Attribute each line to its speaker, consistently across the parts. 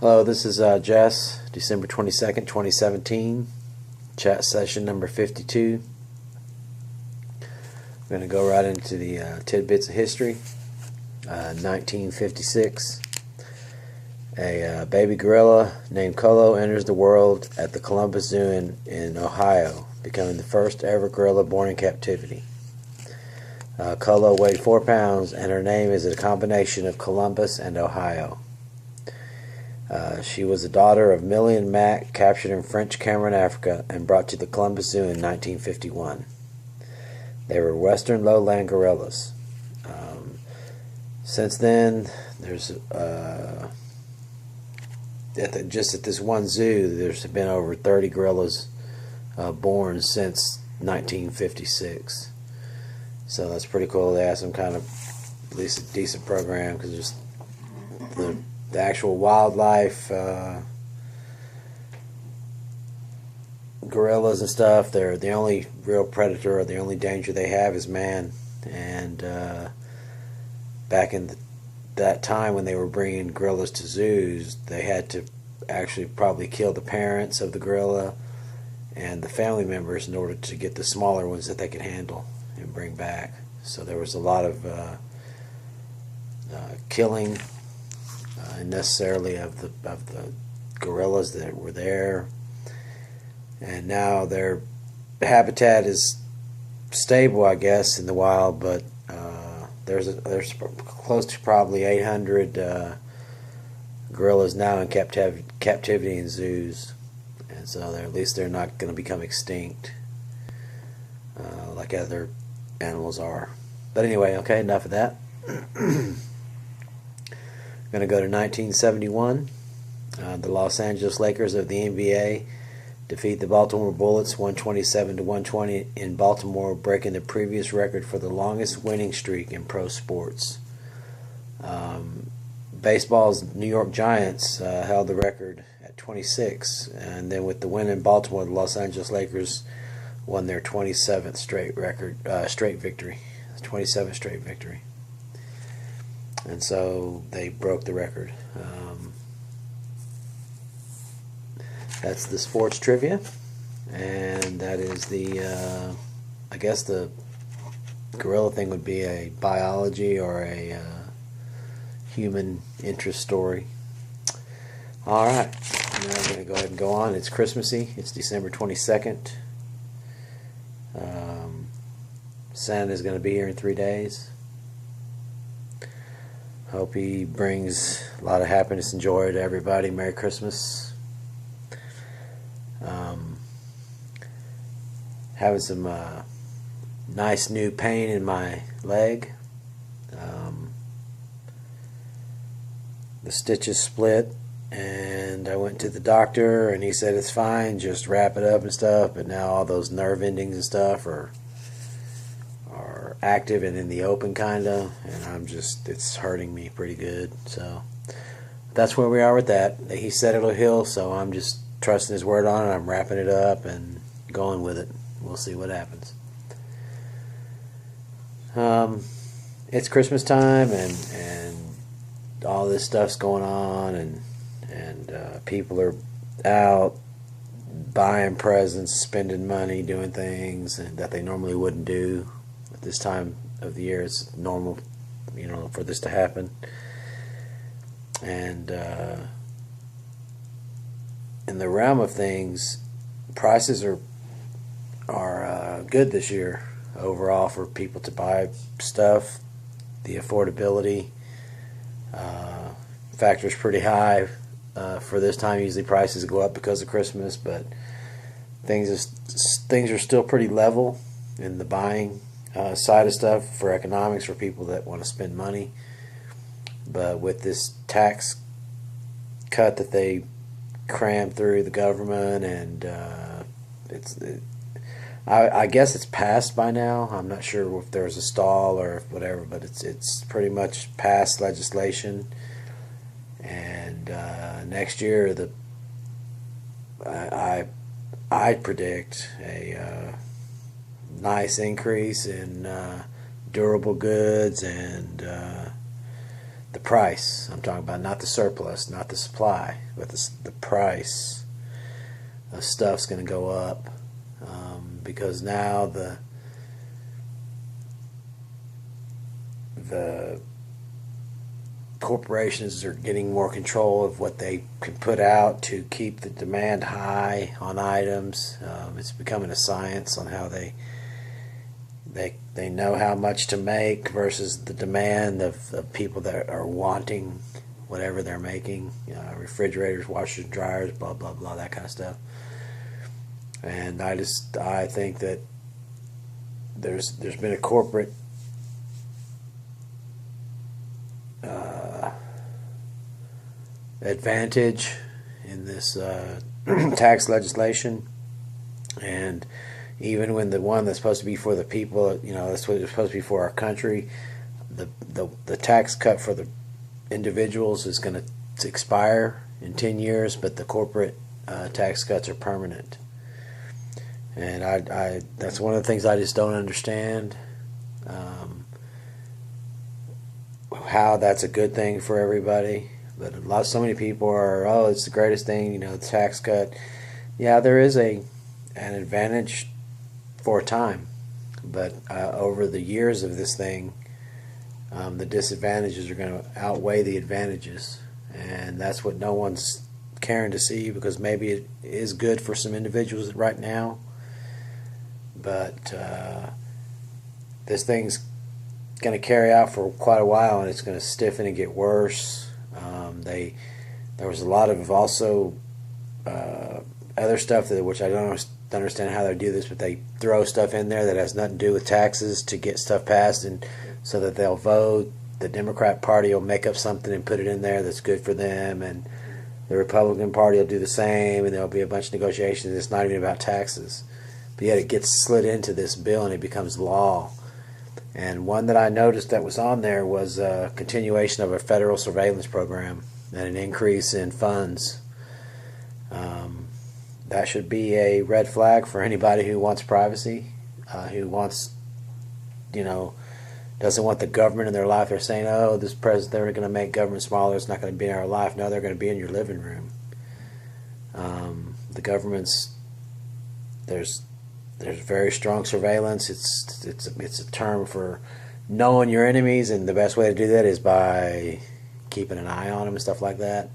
Speaker 1: Hello, this is Jess, December 22nd, 2017, chat session number 52. I'm going to go right into the tidbits of history. 1956, a baby gorilla named Kolo enters the world at the Columbus Zoo in Ohio, becoming the first ever gorilla born in captivity. Kolo weighed 4 pounds, and her name is a combination of Columbus and Ohio. She was the daughter of Millie and Mac, captured in French Cameroon, Africa, and brought to the Columbus Zoo in 1951. They were western lowland gorillas. Since then, there's just at this one zoo, there's been over 30 gorillas born since 1956. So that's pretty cool. They have some kind of at least a decent program, because there's the actual wildlife, gorillas and stuff, they're the only real predator, or the only danger they have is man. And back in that time when they were bringing gorillas to zoos, they had to actually probably kill the parents of the gorilla and the family members in order to get the smaller ones that they could handle and bring back. So there was a lot of killing, necessarily of the gorillas that were there. And now their habitat is stable, I guess, in the wild, but there's close to probably 800 gorillas now in captivity in zoos, and so at least they're not going to become extinct like other animals are. But anyway, okay, enough of that. I'm going to go to 1971. The Los Angeles Lakers of the NBA defeat the Baltimore Bullets 127-120 in Baltimore, breaking the previous record for the longest winning streak in pro sports. Baseball's New York Giants held the record at 26, and then with the win in Baltimore, the Los Angeles Lakers won their 27th straight victory. 27th straight victory. And so they broke the record. That's the sports trivia, and that is the I guess the gorilla thing would be a biology or a human interest story. Alright, now I'm going to go ahead and go on. It's Christmassy. It's December 22nd. Santa's going to be here in 3 days. Hope he brings a lot of happiness and joy to everybody. Merry Christmas. Having some nice new pain in my leg. The stitches split, and I went to the doctor, and he said it's fine, just wrap it up and stuff. But now all those nerve endings and stuff are active and in the open, kinda, and it's hurting me pretty good. So that's where we are with that. He said it'll heal, so I'm just trusting his word on it. I'm wrapping it up and going with it. We'll see what happens. It's Christmas time, and all this stuff's going on, and people are out buying presents, spending money, doing things that they normally wouldn't do at this time of the year. It's normal, for this to happen. And in the realm of things, prices are good this year overall for people to buy stuff. The affordability factor is pretty high for this time. Usually prices go up because of Christmas, but things are still pretty level in the buying side of stuff for economics, for people that want to spend money. But with this tax cut that they crammed through the government, and I guess it's passed by now. I'm not sure if there's a stall or whatever, but it's pretty much passed legislation. And next year, I predict a nice increase in durable goods and the price. I'm talking about not the surplus, not the supply, but the price of stuff's going to go up, because now the corporations are getting more control of what they can put out to keep the demand high on items. It's becoming a science on how they know how much to make versus the demand of people that are wanting whatever they're making. Refrigerators, washers, dryers, blah blah blah, that kind of stuff. And I think that there's been a corporate advantage in this tax legislation, and even when the one that's supposed to be for the people, that's what it's supposed to be for our country, the tax cut for the individuals is going to expire in 10 years, but the corporate tax cuts are permanent. And I that's one of the things I just don't understand, how that's a good thing for everybody. But so many people are, oh, it's the greatest thing, the tax cut. Yeah, there is an advantage for a time, but over the years of this thing, the disadvantages are going to outweigh the advantages, and that's what no one's caring to see, because maybe it is good for some individuals right now, but this thing's going to carry out for quite a while, and it's going to stiffen and get worse. There was a lot of also other stuff which I don't understand how they do this, but they throw stuff in there that has nothing to do with taxes to get stuff passed, and so that they'll vote. The Democrat Party will make up something and put it in there that's good for them, and the Republican Party will do the same, and there'll be a bunch of negotiations. It's not even about taxes, but yet it gets slid into this bill and it becomes law. And one that I noticed that was on there was a continuation of a federal surveillance program and an increase in funds. That should be a red flag for anybody who wants privacy, who wants, doesn't want the government in their life. They're saying, oh, they're going to make government smaller, it's not going to be in our life. No, they're going to be in your living room. The government's, there's very strong surveillance. It's a term for knowing your enemies, and the best way to do that is by keeping an eye on them and stuff like that.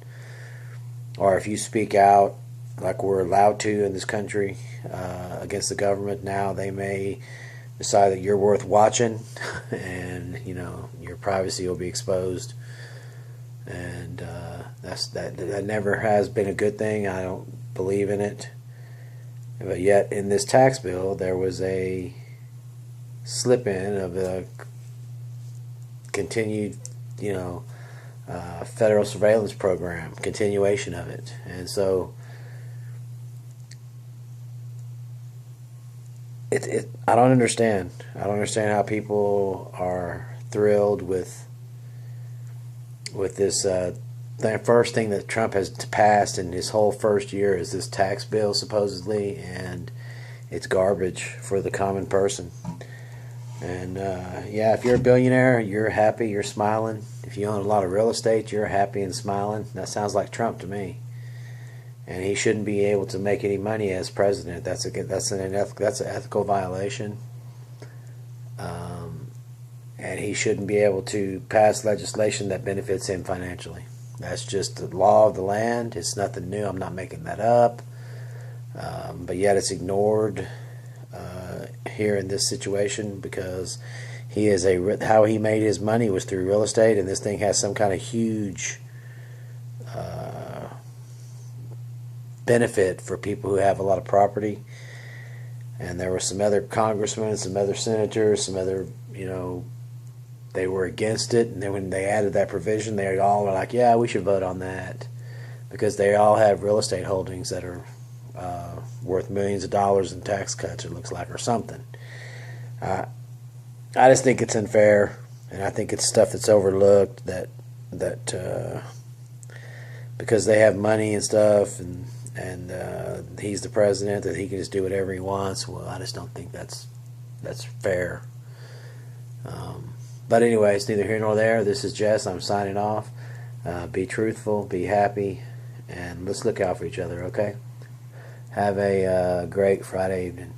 Speaker 1: Or if you speak out, like we're allowed to in this country, against the government, now they may decide that you're worth watching, and your privacy will be exposed. And that never has been a good thing. I don't believe in it. But yet, in this tax bill, there was a slip-in of a continued, federal surveillance program, continuation of it. And so, I don't understand. I don't understand how people are thrilled with this. The first thing that Trump has passed in his whole first year is this tax bill, supposedly, and it's garbage for the common person. And yeah, if you're a billionaire, you're happy, you're smiling. If you own a lot of real estate, you're happy and smiling. That sounds like Trump to me. And he shouldn't be able to make any money as president. That's an ethical violation. And he shouldn't be able to pass legislation that benefits him financially. That's just the law of the land. It's nothing new. I'm not making that up. But yet it's ignored here in this situation, because how he made his money was through real estate, and this thing has some kind of huge benefit for people who have a lot of property. And there were some other congressmen, some other senators, some other, they were against it, and then when they added that provision, they all were like, yeah, we should vote on that, because they all have real estate holdings that are worth millions of dollars in tax cuts, it looks like, or something. I just think it's unfair, and I think it's stuff that's overlooked, that because they have money and stuff, and he's the president, that he can just do whatever he wants. Well, I just don't think that's fair. But anyway, it's neither here nor there. This is Jess. I'm signing off. Be truthful, be happy, and let's look out for each other, okay? Have a great Friday evening.